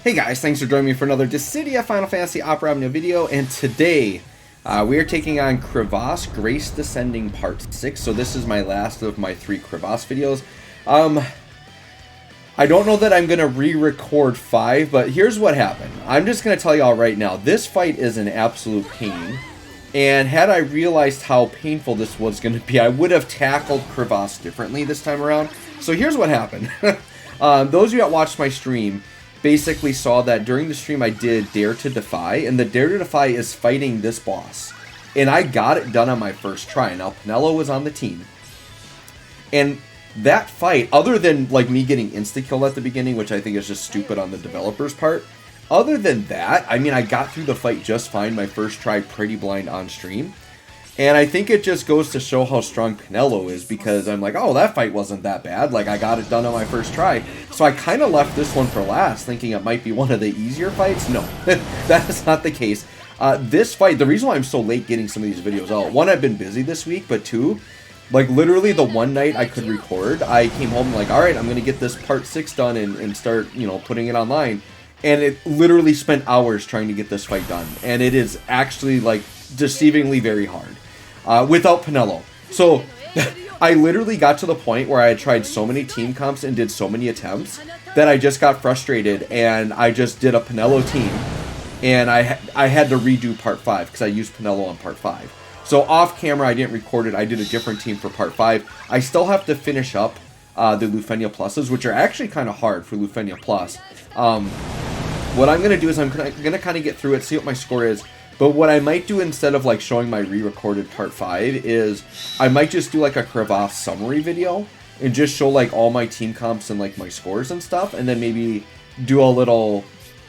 Hey guys, thanks for joining me for another Dissidia Final Fantasy Opera Omnia video, and today we are taking on Crevasse Grace Descending Part 6, so this is my last of my 3 Crevasse videos. I don't know that I'm going to re-record 5, but here's what happened. I'm just going to tell you all right now, this fight is an absolute pain, and had I realized how painful this was going to be, I would have tackled Crevasse differently this time around. So here's what happened. Those of you that watched my stream basically saw that during the stream I did Dare to Defy, and the Dare to Defy is fighting this boss. And I got it done on my first try. Now, Penelo was on the team. And that fight, other than like me getting insta-killed at the beginning, which I think is just stupid on the developer's part, other than that, I mean, I got through the fight just fine my first try pretty blind on stream. And I think it just goes to show how strong Penelo is, because I'm like, oh, that fight wasn't that bad. Like, I got it done on my first try. So I kind of left this one for last, thinking it might be one of the easier fights. No, that is not the case. This fight, the reason why I'm so late getting some of these videos out, one, I've been busy this week, but two, like, literally the one night I could record, I came home like, all right, I'm going to get this part 6 done and start, you know, putting it online. And it literally spent hours trying to get this fight done. And it is actually, like, deceivingly very hard. Without Penelo. So, I literally got to the point where I had tried so many team comps and did so many attempts that I just got frustrated and I just did a Penelo team. And I had to redo part 5 because I used Penelo on part 5. So off camera I didn't record it, I did a different team for part 5. I still have to finish up the Lufenia Pluses, which are actually kind of hard for Lufenia Plus. What I'm going to do is I'm going to kind of get through it, see what my score is. But what I might do instead of like showing my re-recorded part 5 is I might just do like a Crevasse summary video and just show like all my team comps and like my scores and stuff, and then maybe do a little,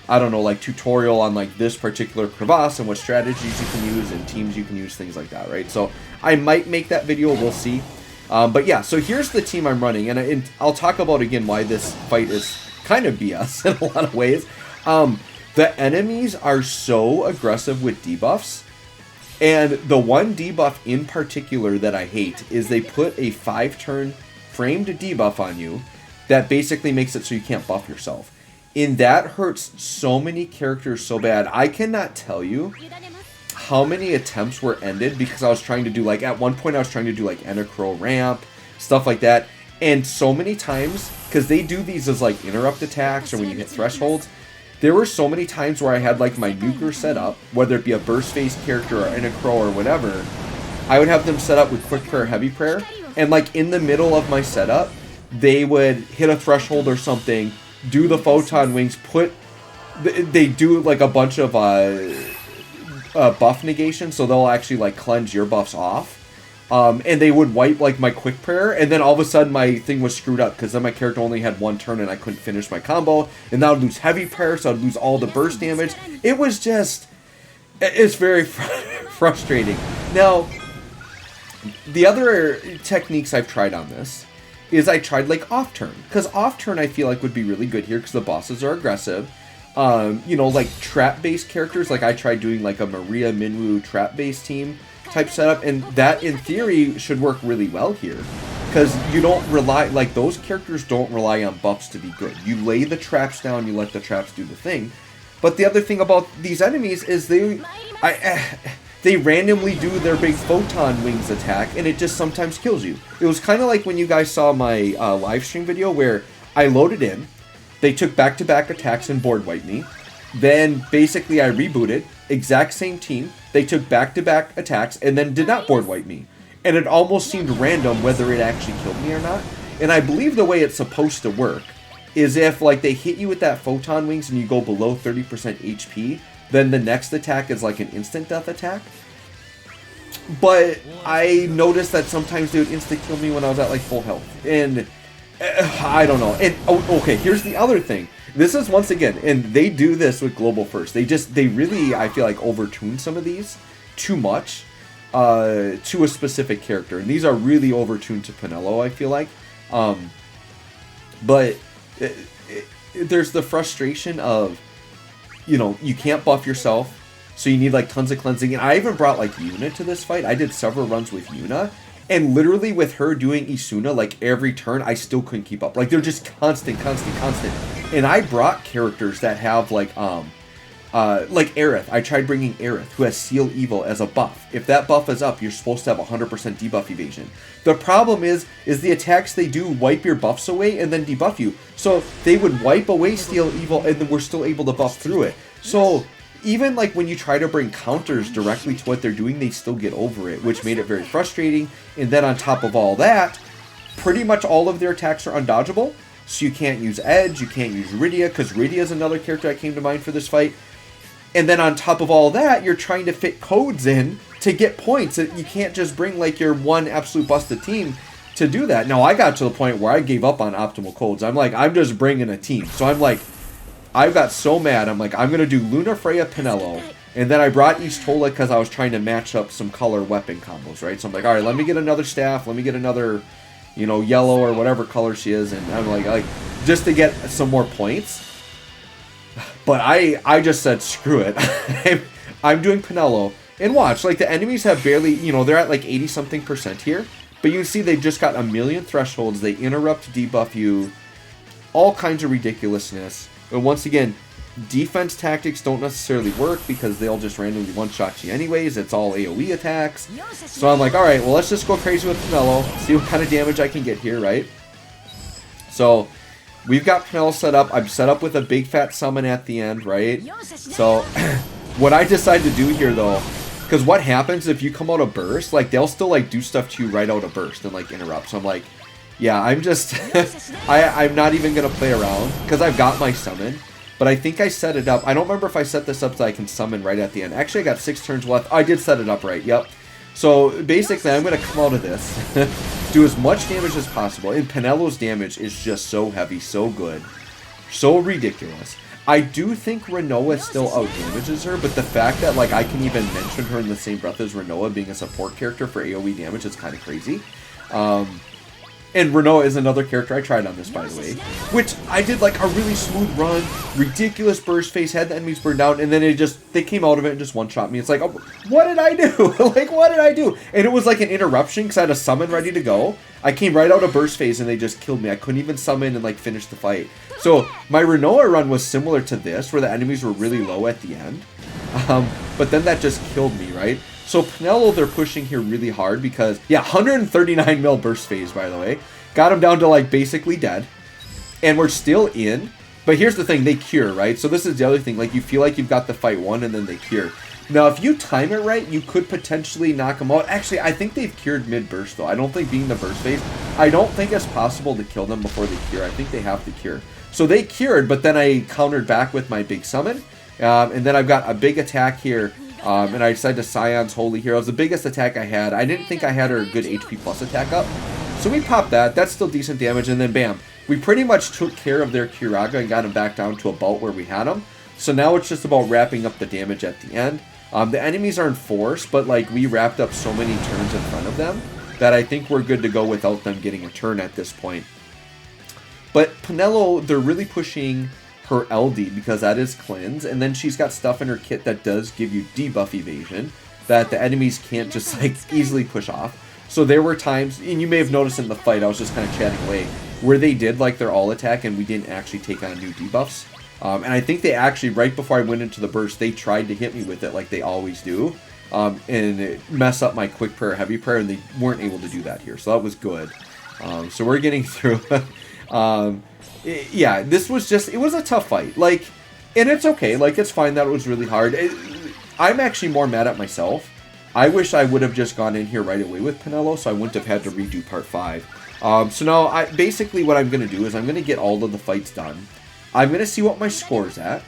I don't know, like tutorial on like this particular Crevasse and what strategies you can use and teams you can use, things like that, right? So I might make that video, we'll see. But yeah, so here's the team I'm running, and I'll talk about again why this fight is kind of BS in a lot of ways. The enemies are so aggressive with debuffs, and the one debuff in particular that I hate is they put a 5-turn framed debuff on you that basically makes it so you can't buff yourself. And that hurts so many characters so bad. I cannot tell you how many attempts were ended because I was trying to do, like, at one point I was trying to do, like, Enacro ramp, stuff like that. And so many times, because they do these as, like, interrupt attacks or when you hit thresholds, there were so many times where I had like my nuker set up, whether it be a burst phase character or Enacro or whatever, I would have them set up with quick prayer, heavy prayer, and like in the middle of my setup, they would hit a threshold or something, do the photon wings, they do like a bunch of buff negation, so they'll actually like cleanse your buffs off. And they would wipe like my quick prayer, and then all of a sudden my thing was screwed up because then my character only had 1 turn and I couldn't finish my combo, and then I would lose heavy prayer, so I'd lose all the burst damage. It was just, it's very frustrating. Now, the other techniques I've tried on this is I tried like off turn, because off turn I feel like would be really good here because the bosses are aggressive. You know, like trap based characters, like I tried doing like a Maria Minwoo trap based team type setup, and that in theory should work really well here because you don't rely, like those characters don't rely on buffs to be good. You lay the traps down, you let the traps do the thing. But the other thing about these enemies is they randomly do their big photon wings attack, and it just sometimes kills you. It was kind of like when you guys saw my live stream video where I loaded in, they took back-to-back attacks and board wiped me. Then basically I rebooted, exact same team, they took back-to-back attacks and then did not board wipe me. And it almost seemed random whether it actually killed me or not. And I believe the way it's supposed to work is if like they hit you with that photon wings and you go below 30% HP, then the next attack is like an instant death attack. But I noticed that sometimes they would insta-kill me when I was at like full health. And I don't know. And okay, here's the other thing. This is once again, and they do this with Global First. They really, I feel like, overtune some of these too much to a specific character. And these are really overtuned to Penelo, I feel like. But there's the frustration of, you know, you can't buff yourself, so you need like tons of cleansing. And I even brought like Yuna to this fight. I did several runs with Yuna. And literally with her doing Isuna like every turn, I still couldn't keep up. Like they're just constant. And I brought characters that have like Aerith. I tried bringing Aerith, who has Seal Evil as a buff. If that buff is up, you're supposed to have 100% debuff evasion. The problem is the attacks they do wipe your buffs away and then debuff you. So they would wipe away Seal Evil and then we're still able to buff through it. So even like when you try to bring counters directly to what they're doing, they still get over it, which made it very frustrating. And then on top of all that, pretty much all of their attacks are undodgeable. So you can't use Edge, you can't use Rydia, because Rydia is another character that came to mind for this fight. And then on top of all that, you're trying to fit codes in to get points. You can't just bring like your one absolute busted team to do that. Now, I got to the point where I gave up on optimal codes. I'm like, I'm just bringing a team. So I'm like, I got so mad. I'm like, I'm going to do Luna, Freya, Penelo. And then I brought East Tola because I was trying to match up some color weapon combos, right? So I'm like, all right, let me get another staff. Let me get another, you know, yellow or whatever color she is. And I'm like just to get some more points. But I just said, screw it. I'm doing Penelo. And watch, like the enemies have barely, you know, they're at like 80-something% here. But you can see they've just got a million thresholds. They interrupt, debuff you. All kinds of ridiculousness. But once again, defense tactics don't necessarily work because they'll just randomly one-shot you anyways. It's all AoE attacks. So I'm like, all right, well, let's just go crazy with Penelo. See what kind of damage I can get here, right? So we've got Penelo set up. I'm set up with a big fat summon at the end, right? So what I decide to do here, though, because what happens if you come out of burst, like they'll still like do stuff to you right out of burst and like interrupt. So I'm like, yeah, I'm just, I'm not even going to play around because I've got my summon. But I think I set it up. I don't remember if I set this up so I can summon right at the end. Actually, I got 6 turns left. I did set it up right, yep. So basically, I'm going to come out of this, do as much damage as possible. And Penelo's damage is just so heavy, so good, so ridiculous. I do think Renoa still out-damages her, but the fact that like I can even mention her in the same breath as Renoa being a support character for AoE damage is kind of crazy. And Renoa is another character I tried on this, by the way, which I did like a really smooth run, ridiculous burst phase, had the enemies burned down, and then they came out of it and just one-shot me. It's like, oh, what did I do? Like, what did I do? And it was like an interruption because I had a summon ready to go. I came right out of burst phase and they just killed me. I couldn't even summon and like finish the fight. So my Renoa run was similar to this, where the enemies were really low at the end. But then that just killed me, right? So Penelo, they're pushing here really hard because, yeah, 139 mil burst phase, by the way. Got him down to, like, basically dead. And we're still in. But here's the thing, they cure, right? So this is the other thing. Like, you feel like you've got the fight won and then they cure. Now, if you time it right, you could potentially knock them out. Actually, I think they've cured mid-burst, though. I don't think being the burst phase, I don't think it's possible to kill them before they cure. I think they have to cure. So they cured, but then I countered back with my big summon. And then I've got a big attack here. And I decided to Scion's Holy Hero. It was the biggest attack I had. I didn't think I had her good HP plus attack up. So we popped that. That's still decent damage. And then bam. We pretty much took care of their Kiraga and got him back down to about where we had him. So now it's just about wrapping up the damage at the end. The enemies aren't forced, but like we wrapped up so many turns in front of them that I think we're good to go without them getting a turn at this point. But Penelo, they're really pushing her LD because that is cleanse, and then she's got stuff in her kit that does give you debuff evasion that the enemies can't just like easily push off. So there were times, and you may have noticed in the fight, I was just kind of chatting away, where they did like their all attack and we didn't actually take on new debuffs. And I think they actually, right before I went into the burst, they tried to hit me with it like they always do, and it mess up my quick prayer, heavy prayer, and they weren't able to do that here. So that was good. So we're getting through. Yeah, this was just, it was a tough fight. Like, and it's okay. Like, it's fine that it was really hard. I'm actually more mad at myself. I wish I would have just gone in here right away with Penelo, so I wouldn't have had to redo part 5. So now, basically what I'm going to do is I'm going to get all of the fights done. I'm going to see what my score's at.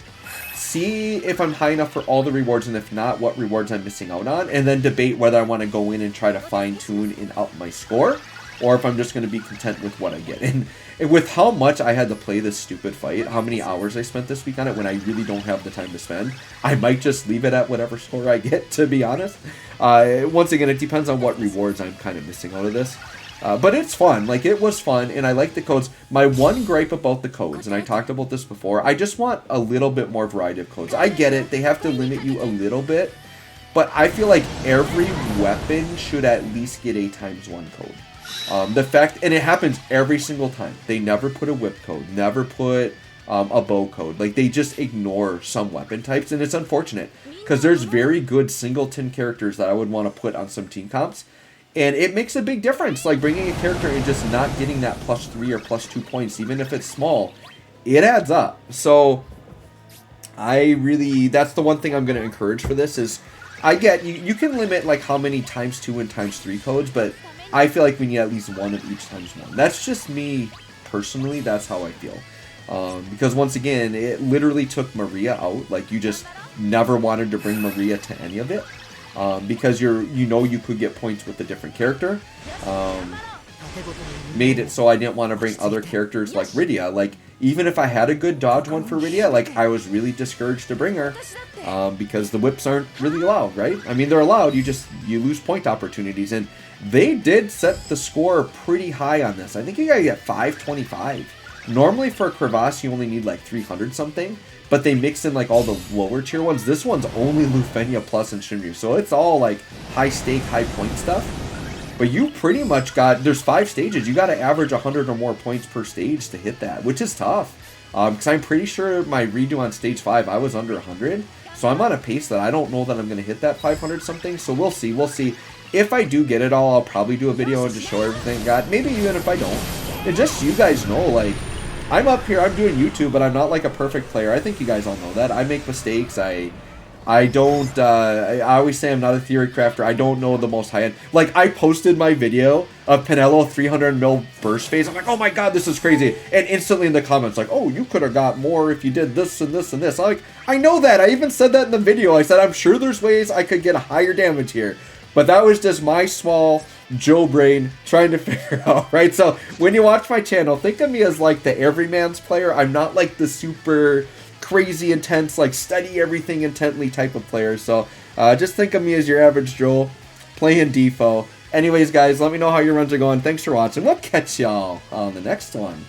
See if I'm high enough for all the rewards, and if not, what rewards I'm missing out on. And then debate whether I want to go in and try to fine-tune and up my score, or if I'm just going to be content with what I get. And with how much I had to play this stupid fight, how many hours I spent this week on it when I really don't have the time to spend, I might just leave it at whatever score I get, to be honest. Once again, it depends on what rewards I'm kind of missing out of this. But it's fun. Like, it was fun, and I like the codes. My one gripe about the codes, and I talked about this before, I just want a little bit more variety of codes. I get it. They have to limit you a little bit, but I feel like every weapon should at least get a ×1 code. The fact, and it happens every single time. They never put a whip code, never put a bow code. Like, they just ignore some weapon types, and it's unfortunate because there's very good singleton characters that I would want to put on some team comps, and it makes a big difference. Like, bringing a character and just not getting that +3 or +2 points, even if it's small, it adds up. So that's the one thing I'm going to encourage for this is, I get, you can limit like how many ×2 and ×3 codes, but I feel like we need at least one of each ×1. That's just me personally. That's how I feel. Because once again, it literally took Maria out. Like, you just never wanted to bring Maria to any of it. Because you could get points with a different character. Made it so I didn't want to bring other characters like Rydia. Like, even if I had a good dodge one for Rydia, like, I was really discouraged to bring her. Because the whips aren't really allowed, right? I mean, they're allowed, you lose point opportunities, and they did set the score pretty high on this. I think you gotta get 525. Normally for Crevasse, you only need like 300 something, but they mix in like all the lower tier ones. This one's only Lufenia Plus and Shinryu, so it's all like high stake, high point stuff. But you pretty much there's 5 stages, you gotta average 100 or more points per stage to hit that, which is tough. Because I'm pretty sure my redo on stage 5, I was under 100. So I'm on a pace that I don't know that I'm going to hit that 500 something. So we'll see. We'll see. If I do get it all, I'll probably do a video and just show everything I got. Maybe even if I don't. And just so you guys know, like, I'm up here, I'm doing YouTube, but I'm not like a perfect player. I think you guys all know that. I make mistakes. I don't, I always say I'm not a theory crafter. I don't know the most high-end. Like, I posted my video of Penelo 300 mil burst phase. I'm like, oh my god, this is crazy. And instantly in the comments, like, oh, you could have got more if you did this and this and this. I'm like, I know that. I even said that in the video. I said, I'm sure there's ways I could get a higher damage here. But that was just my small Joe brain trying to figure out, right? So when you watch my channel, think of me as like the everyman's player. I'm not like the super crazy intense, like study everything intently type of player. So just think of me as your average Joe playing DFFOO. Anyways, guys, let me know how your runs are going. Thanks for watching. We'll catch y'all on the next one.